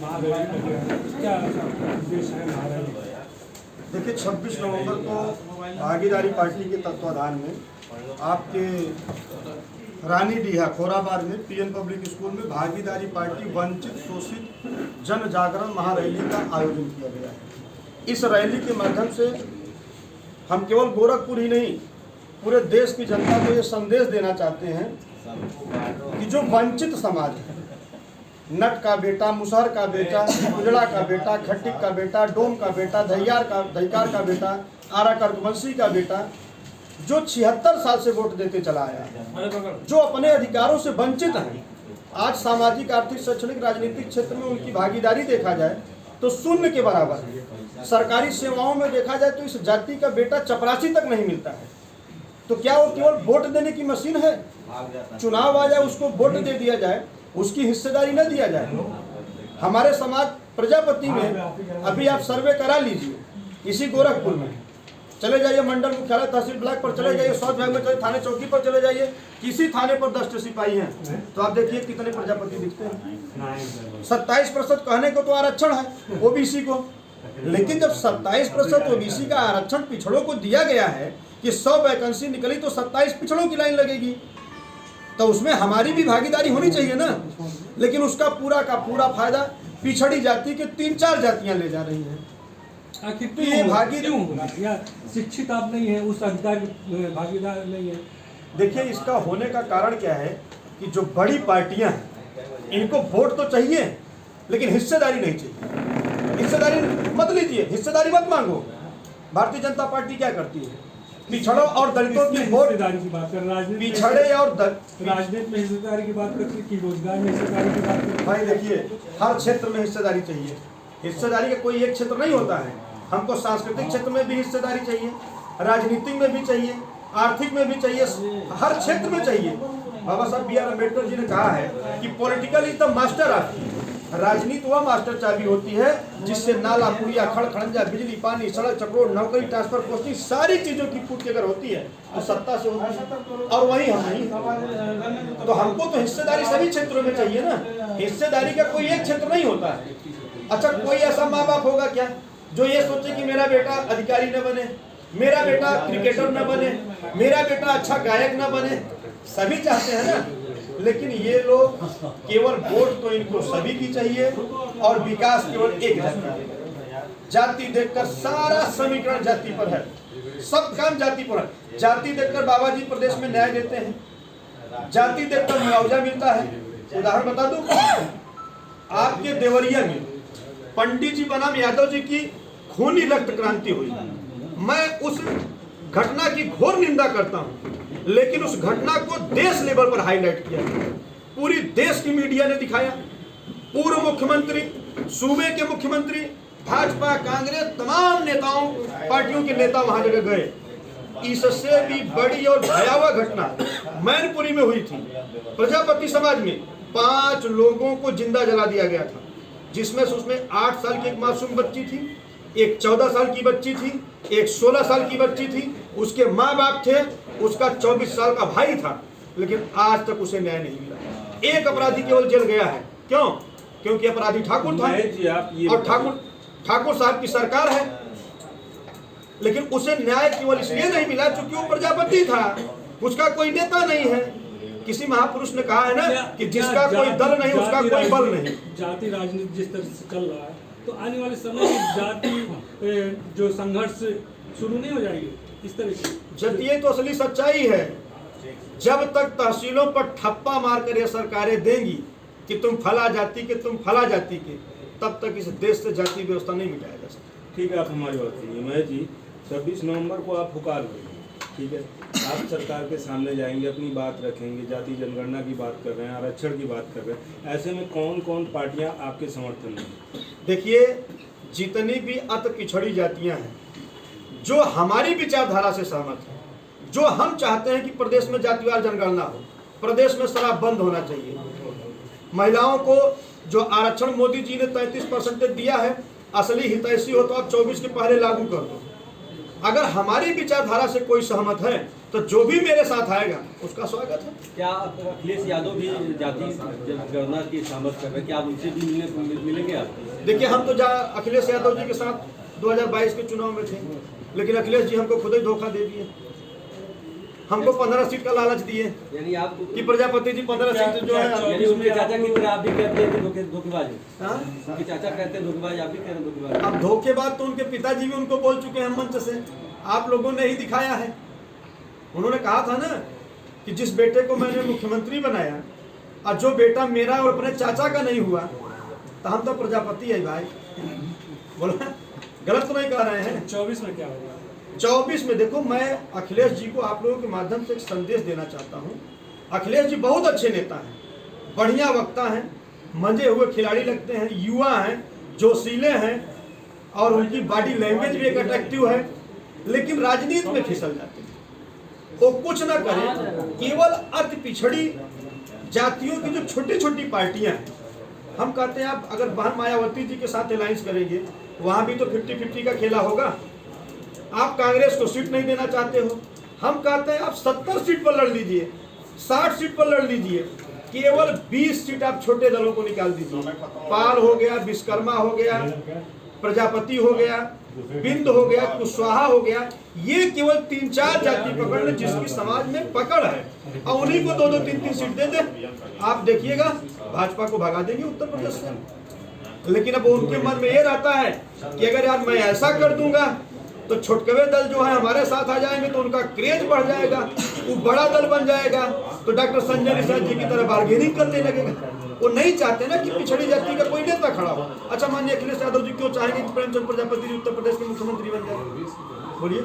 क्या उद्देश्य है महारैली? देखिए 26 नवंबर को भागीदारी पार्टी के तत्वाधान में आपके रानीडीहा खोराबाद में पीएन पब्लिक स्कूल में भागीदारी पार्टी वंचित शोषित जन जागरण महारैली का आयोजन किया गया है। इस रैली के माध्यम से हम केवल गोरखपुर ही नहीं पूरे देश की जनता को ये संदेश देना चाहते हैं कि जो वंचित समाज है, नट का बेटा, मुसहर का बेटा, उजड़ा का बेटा, खट्टिक का बेटा, डोम का बेटा, दहिकार का बेटा, आरा कर्कवंशी का बेटा, जो 76 साल से वोट देते चला आया, जो अपने अधिकारों से वंचित हैं, आज सामाजिक, आर्थिक, शैक्षणिक, राजनीतिक क्षेत्र में उनकी भागीदारी देखा जाए तो शून्य के बराबर है। सरकारी सेवाओं में देखा जाए तो इस जाति का बेटा चपरासी तक नहीं मिलता है। तो क्या वो केवल वोट देने की मशीन है? चुनाव आ जाए उसको वोट दे दिया जाए, उसकी हिस्सेदारी न दिया जाए। हमारे समाज प्रजापति में अभी आप सर्वे करा लीजिए, इसी गोरखपुर में चले जाइए, मंडल मुख्यालय तहसील ब्लॉक पर चले जाइए, साउथ भाग में चले, थाने चौकी पर चले जाइए, किसी थाने पर 10 सिपाही हैं तो आप देखिए कितने प्रजापति दिखते हैं। 27% कहने को तो आरक्षण है ओबीसी को, लेकिन जब 27% ओबीसी का आरक्षण पिछड़ों को दिया गया है कि 100 वैकेंसी निकली तो 27 पिछड़ों की लाइन लगेगी, तो उसमें हमारी भी भागीदारी होनी चाहिए ना। लेकिन उसका पूरा का पूरा फायदा पिछड़ी जाति के 3-4 जातियां ले जा रही हैं। आखिर ये भागीदारी या शिक्षित आप नहीं है, उस अधिकार भागीदार नहीं है? देखिए इसका होने का कारण क्या है कि जो बड़ी पार्टियां हैं इनको वोट तो चाहिए लेकिन हिस्सेदारी नहीं चाहिए। हिस्सेदारी मत लीजिए, हिस्सेदारी मत मांगो। भारतीय जनता पार्टी क्या करती है? पिछड़ों और दलितों की वोट की बात कर, पिछड़े और राजनीति में हिस्सेदारी की बात करते कि रोजगार में हिस्सेदारी की बात करते। भाई देखिए हर क्षेत्र में हिस्सेदारी चाहिए। हिस्सेदारी का कोई एक क्षेत्र नहीं होता है। हमको सांस्कृतिक क्षेत्र में भी हिस्सेदारी चाहिए, राजनीतिक में भी चाहिए, आर्थिक में भी चाहिए, हर क्षेत्र में चाहिए। बाबा साहब बी आर अम्बेडकर जी ने कहा है कि political is the master of, राजनीति वह मास्टर चाबी होती है जिससे नाला, पुड़िया, खड़ खड़ंजा, बिजली, पानी, सड़क, चक्रोड़, नौकरी, ट्रांसफर, पोस्टिंग, सारी चीजों की पूर्ति अगर होती है तो सत्ता से होती है, और वही हम नहीं। तो हमको तो हिस्सेदारी सभी क्षेत्रों में चाहिए ना। हिस्सेदारी का कोई एक क्षेत्र नहीं होता है। अच्छा, कोई ऐसा माँ बाप होगा क्या जो ये सोचे कि मेरा बेटा अधिकारी न बने, मेरा बेटा क्रिकेटर न बने, मेरा बेटा अच्छा गायक न बने? सभी चाहते हैं ना। लेकिन ये लोग केवल वोट तो इनको सभी की चाहिए और विकास केवल एक जाति देखकर सारा समीकरण जाति पर है, सब काम जाति पर है। जाति देखकर बाबा जी प्रदेश में न्याय देते हैं, जाति देखकर मुआवजा मिलता है। उदाहरण बता दूं, आपके देवरिया में पंडित जी बनाम यादव जी की खूनी रक्त क्रांति हुई। मैं उस घटना की घोर निंदा करता हूं, लेकिन उस घटना को देश लेवल पर हाईलाइट किया, पूरी देश की मीडिया ने दिखाया। पूर्व मुख्यमंत्री, सूबे के मुख्यमंत्री, भाजपा, कांग्रेस, तमाम नेताओं, पार्टियों के नेता वहां जगह गए। इससे भी बड़ी और भयावह घटना मैनपुरी में हुई थी। प्रजापति समाज में 5 लोगों को जिंदा जला दिया गया था, जिसमें से उसमें 8 साल की एक मासूम बच्ची थी, एक 14 साल की बच्ची थी, एक 16 साल की बच्ची थी, उसके माँ बाप थे, उसका 24 साल का भाई था, लेकिन आज तक उसे न्याय नहीं मिला। एक अपराधी केवल जेल गया है। क्यों? क्योंकि अपराधी ठाकुर था और ठाकुर साहब की सरकार है, लेकिन उसे न्याय केवल इसलिए नहीं मिला क्योंकि वो प्रजापति था, उसका कोई नेता नहीं है। किसी महापुरुष ने कहा है ना कि जिसका कोई दल नहीं उसका कोई बल नहीं। जाति राजनीति जिस तरह से चल रहा है तो आने वाले समय में जाति जो संघर्ष शुरू नहीं हो जाएगी इस तरह की? जातीय तो असली सच्चाई है। जब तक तहसीलों पर ठप्पा मारकर ये सरकारें देंगी कि तुम फला जाति के, तुम फला जाति के, तब तक इस देश से जाति व्यवस्था नहीं मिटाया जा सकता। ठीक है, आप हमारी बात सुनिए। मैं जी 26 नवंबर को आप पुकार लेंगे, ठीक है, आप सरकार के सामने जाएंगे, अपनी बात रखेंगे, जाति जनगणना की बात कर रहे हैं, आरक्षण की बात कर रहे हैं, ऐसे में कौन कौन पार्टियां आपके समर्थन में? देखिए, जितनी भी अति पिछड़ी जातियां हैं जो हमारी विचारधारा से सहमत है, जो हम चाहते हैं कि प्रदेश में जातिवार जनगणना हो, प्रदेश में शराब बंद होना चाहिए, महिलाओं को जो आरक्षण मोदी जी ने 33% दिया है, असली हितैषी हो तो आप 24 के पहले लागू कर दो। अगर हमारी विचारधारा से कोई सहमत है तो जो भी मेरे साथ आएगा उसका स्वागत है। क्या अखिलेश यादव भी जाति जनगणना की शामिल कर रहे हैं, क्या आप उनसे भी मिलेंगे आप? देखिए, हम तो अखिलेश यादव जी के साथ 2022 के चुनाव में थे, लेकिन अखिलेश जी हमको खुद ही धोखा दे दिए। हमको 15 सीट का लालच दिए यानी आप कि प्रजापति जी 15 सीट जो है, यानी उनके चाचा की तरह आप भी कहते हैं कि धोखेबाज है। हाँ? उनके चाचा कहते हैं धोखेबाज, आप भी कह रहे हैं धोखेबाज। अब धोखेबाज तो उनके पिताजी भी उनको बोल चुके हैं मंच से, आप लोगों ने ही दिखाया है। उन्होंने कहा था ना कि जिस बेटे को मैंने मुख्यमंत्री बनाया और जो बेटा मेरा और अपने चाचा का नहीं हुआ, तो हम तो प्रजापति है भाई। बोला गलत तो नहीं कह रहे हैं। 24 में क्या होगा? 24 में देखो, मैं अखिलेश जी को आप लोगों के माध्यम से एक संदेश देना चाहता हूँ। अखिलेश जी बहुत अच्छे नेता हैं, बढ़िया वक्ता हैं, मंजे हुए खिलाड़ी लगते हैं, युवा हैं, जोशीले हैं और उनकी बॉडी लैंग्वेज भी एक अट्रैक्टिव है, लेकिन राजनीति में फिसल जाते हैं। वो कुछ ना करें, केवल अति पिछड़ी जातियों की जो छोटी छोटी पार्टियां हैं, हम कहते हैं आप अगर बहन मायावती जी के साथ अलायंस करेंगे, वहां भी तो 50-50 का खेला होगा। आप कांग्रेस को सीट नहीं देना चाहते हो, हम कहते हैं आप 70 सीट पर लड़ लीजिए, 60 सीट पर लड़ लीजिए, केवल 20 सीट आप छोटे दलों को निकाल दीजिए। पाल हो गया, विश्वकर्मा हो गया, प्रजापति हो गया, बिंद हो गया, कुशवाहा हो गया, ये केवल 3-4 जाति पकड़ ले जिसकी समाज में पकड़ है, और उन्हीं को 2-2, 3-3 सीट दे दे। आप देखिएगा भाजपा को भगा देंगे उत्तर प्रदेश से। लेकिन अब उनके मन में ये रहता है कि अगर यार मैं ऐसा कर दूंगा तो छोटकवे दल जो है हमारे साथ आ जाएंगे, तो उनका क्रेज बढ़ जाएगा, वो बड़ा दल बन जाएगा, तो डॉक्टर संजय निषाद जी की तरह बार्गेनिंग करने लगेगा। वो नहीं चाहते ना कि पिछड़ी जाति का कोई नेता खड़ा हो। अच्छा, मानिए अखिलेश यादव जी क्यों चाहेंगे कि प्रेमचंद प्रजापति जी उत्तर प्रदेश के मुख्यमंत्री बन जाए? बोलिए।